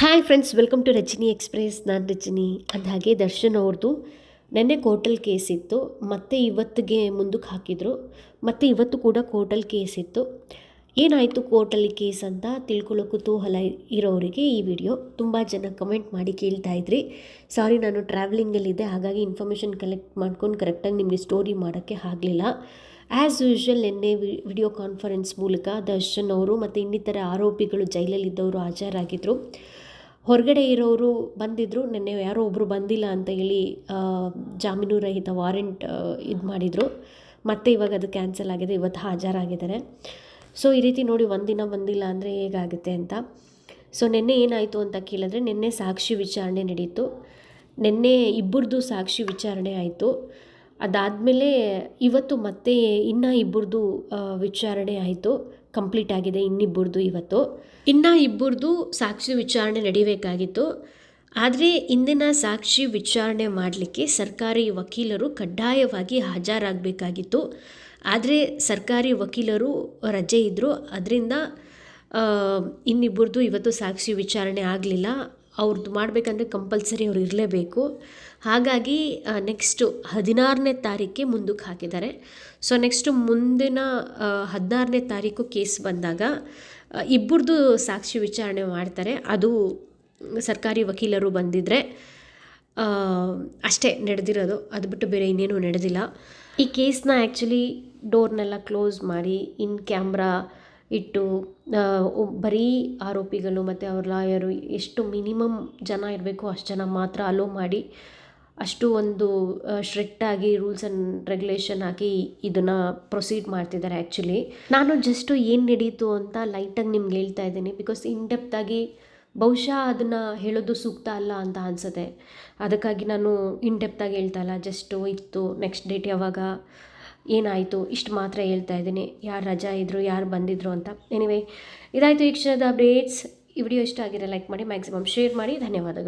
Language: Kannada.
Hi friends, welcome to Rajani Express. ನಾನು ರಜನಿ. ಅಂದಹಾಗೆ ದರ್ಶನ್ ಅವ್ರದ್ದು ನೆನ್ನೆ ಕೋರ್ಟಲ್ ಕೇಸ್ ಇತ್ತು, ಮತ್ತು ಇವತ್ತಿಗೆ ಮುಂದಕ್ಕೆ ಹಾಕಿದರು. ಮತ್ತು ಇವತ್ತು ಕೂಡ ಕೋರ್ಟಲ್ ಕೇಸ್ ಇತ್ತು. ಏನಾಯಿತು ಕೋರ್ಟಲ್ಲಿ ಕೇಸ್ ಅಂತ ತಿಳ್ಕೊಳ್ಳೋ ಕುತೂಹಲ ಇರೋರಿಗೆ ಈ ವಿಡಿಯೋ. ತುಂಬ ಜನ ಕಮೆಂಟ್ ಮಾಡಿ ಕೇಳ್ತಾ ಇದ್ರಿ. ಸಾರಿ, ನಾನು ಟ್ರಾವೆಲಿಂಗಲ್ಲಿದ್ದೆ, ಹಾಗಾಗಿ ಇನ್ಫಾರ್ಮೇಷನ್ ಕಲೆಕ್ಟ್ ಮಾಡ್ಕೊಂಡು ಕರೆಕ್ಟಾಗಿ ನಿಮಗೆ ಸ್ಟೋರಿ ಮಾಡೋಕ್ಕೆ ಆಗಲಿಲ್ಲ. ಆ್ಯಸ್ ಯೂಶ್ವಲ್ ನಿನ್ನೆ ವಿಡಿಯೋ ಕಾನ್ಫರೆನ್ಸ್ ಮೂಲಕ ದರ್ಶನ್ ಅವರು ಮತ್ತು ಇನ್ನಿತರ ಆರೋಪಿಗಳು ಜೈಲಲ್ಲಿದ್ದವರು ಹಾಜರಾಗಿದ್ದರು. ಹೊರಗಡೆ ಇರೋರು ಬಂದಿದ್ದರು. ನಿನ್ನೆ ಯಾರೋ ಒಬ್ಬರು ಬಂದಿಲ್ಲ ಅಂತ ಹೇಳಿ ಜಾಮೀನು ರಹಿತ ವಾರೆಂಟ್ ಇದು ಮಾಡಿದರು. ಮತ್ತು ಇವಾಗ ಅದು ಕ್ಯಾನ್ಸಲ್ ಆಗಿದೆ, ಇವತ್ತು ಹಾಜರಾಗಿದ್ದಾರೆ. ಸೊ ಈ ರೀತಿ ನೋಡಿ, ಒಂದಿನ ಬಂದಿಲ್ಲ ಅಂದರೆ ಹೇಗಾಗುತ್ತೆ ಅಂತ. ಸೊ ನಿನ್ನೆ ಏನಾಯಿತು ಅಂತ ಕೇಳಿದ್ರೆ, ನಿನ್ನೆ ಸಾಕ್ಷಿ ವಿಚಾರಣೆ ನಡೀತು. ನಿನ್ನೆ ಇಬ್ಬರದು ಸಾಕ್ಷಿ ವಿಚಾರಣೆ ಆಯಿತು. ಅದಾದಮೇಲೆ ಇವತ್ತು ಮತ್ತೆ ಇನ್ನೂ ಇಬ್ಬರದು ವಿಚಾರಣೆ ಆಯಿತು, ಕಂಪ್ಲೀಟ್ ಆಗಿದೆ. ಇನ್ನಿಬ್ಬರದು ಇವತ್ತು ಇನ್ನೂ ಇಬ್ಬರದು ಸಾಕ್ಷಿ ವಿಚಾರಣೆ ನಡೀಬೇಕಾಗಿತ್ತು. ಆದರೆ ಇಂದಿನ ಸಾಕ್ಷಿ ವಿಚಾರಣೆ ಮಾಡಲಿಕ್ಕೆ ಸರ್ಕಾರಿ ವಕೀಲರು ಕಡ್ಡಾಯವಾಗಿ ಹಾಜರಾಗಬೇಕಾಗಿತ್ತು. ಆದರೆ ಸರ್ಕಾರಿ ವಕೀಲರು ರಜೆ ಇದ್ದರು, ಅದರಿಂದ ಇನ್ನಿಬ್ಬರದು ಇವತ್ತು ಸಾಕ್ಷಿ ವಿಚಾರಣೆ ಆಗಲಿಲ್ಲ. ಅವ್ರದ್ದು ಮಾಡಬೇಕಂದ್ರೆ ಕಂಪಲ್ಸರಿ ಅವ್ರು ಇರಲೇಬೇಕು. ಹಾಗಾಗಿ ನೆಕ್ಸ್ಟು 16ನೇ ತಾರೀಕಿಗೆ ಮುಂದಕ್ಕೆ ಹಾಕಿದ್ದಾರೆ. ಸೊ ನೆಕ್ಸ್ಟು ಮುಂದಿನ 16ನೇ ತಾರೀಕು ಕೇಸ್ ಬಂದಾಗ ಇಬ್ಬರದು ಸಾಕ್ಷಿ ವಿಚಾರಣೆ ಮಾಡ್ತಾರೆ. ಅದು ಸರ್ಕಾರಿ ವಕೀಲರು ಬಂದಿದ್ದರೆ ಅಷ್ಟೇ ನಡೆದಿರೋದು, ಅದು ಬಿಟ್ಟು ಬೇರೆ ಇನ್ನೇನು ನಡೆದಿಲ್ಲ. ಈ ಕೇಸ್ನ ಆ್ಯಕ್ಚುಲಿ ಡೋರ್ನೆಲ್ಲ ಕ್ಲೋಸ್ ಮಾಡಿ ಇನ್ ಕ್ಯಾಮ್ರಾ ಇಟ್ಟು ಬರೀ ಆರೋಪಿಗಳು ಮತ್ತು ಅವ್ರ ಲಾಯರು ಎಷ್ಟು ಮಿನಿಮಮ್ ಜನ ಇರಬೇಕು ಅಷ್ಟು ಜನ ಮಾತ್ರ ಅಲೋ ಮಾಡಿ, ಅಷ್ಟು ಒಂದು ಸ್ಟ್ರಿಕ್ಟಾಗಿ ರೂಲ್ಸ್ ಆ್ಯಂಡ್ ರೆಗ್ಯುಲೇಷನ್ ಆಗಿ ಇದನ್ನು ಪ್ರೊಸೀಡ್ ಮಾಡ್ತಿದ್ದಾರೆ. ಆ್ಯಕ್ಚುಲಿ ನಾನು ಜಸ್ಟು ಏನು ನಡೀತು ಅಂತ ಲೈಟಾಗಿ ನಿಮ್ಗೆ ಹೇಳ್ತಾ ಇದ್ದೀನಿ, ಬಿಕಾಸ್ ಇನ್ ಡೆಪ್ತಾಗಿ ಬಹುಶಃ ಅದನ್ನು ಹೇಳೋದು ಸೂಕ್ತ ಅಲ್ಲ ಅಂತ ಅನಿಸುತ್ತೆ. ಅದಕ್ಕಾಗಿ ನಾನು ಇನ್ ಡೆಪ್ತಾಗಿ ಹೇಳ್ತಾ ಇಲ್ಲ, ಜಸ್ಟು ಇತ್ತು, ನೆಕ್ಸ್ಟ್ ಡೇಟ್ ಯಾವಾಗ, ಏನಾಯಿತು, ಇಷ್ಟು ಮಾತ್ರ ಹೇಳ್ತಾ ಇದ್ದೀನಿ. ಯಾರು ರಜಾ ಇದ್ದರು, ಯಾರು ಬಂದಿದ್ರು ಅಂತ. ಎನಿವೇ, ಇದಾಯಿತು ಈ ಕ್ಷಣದ ಅಪ್ಡೇಟ್ಸ್. ಈ ವಿಡಿಯೋ ಇಷ್ಟ ಆಗಿರೋ ಲೈಕ್ ಮಾಡಿ, ಮ್ಯಾಕ್ಸಿಮಮ್ ಶೇರ್ ಮಾಡಿ. ಧನ್ಯವಾದಗಳು.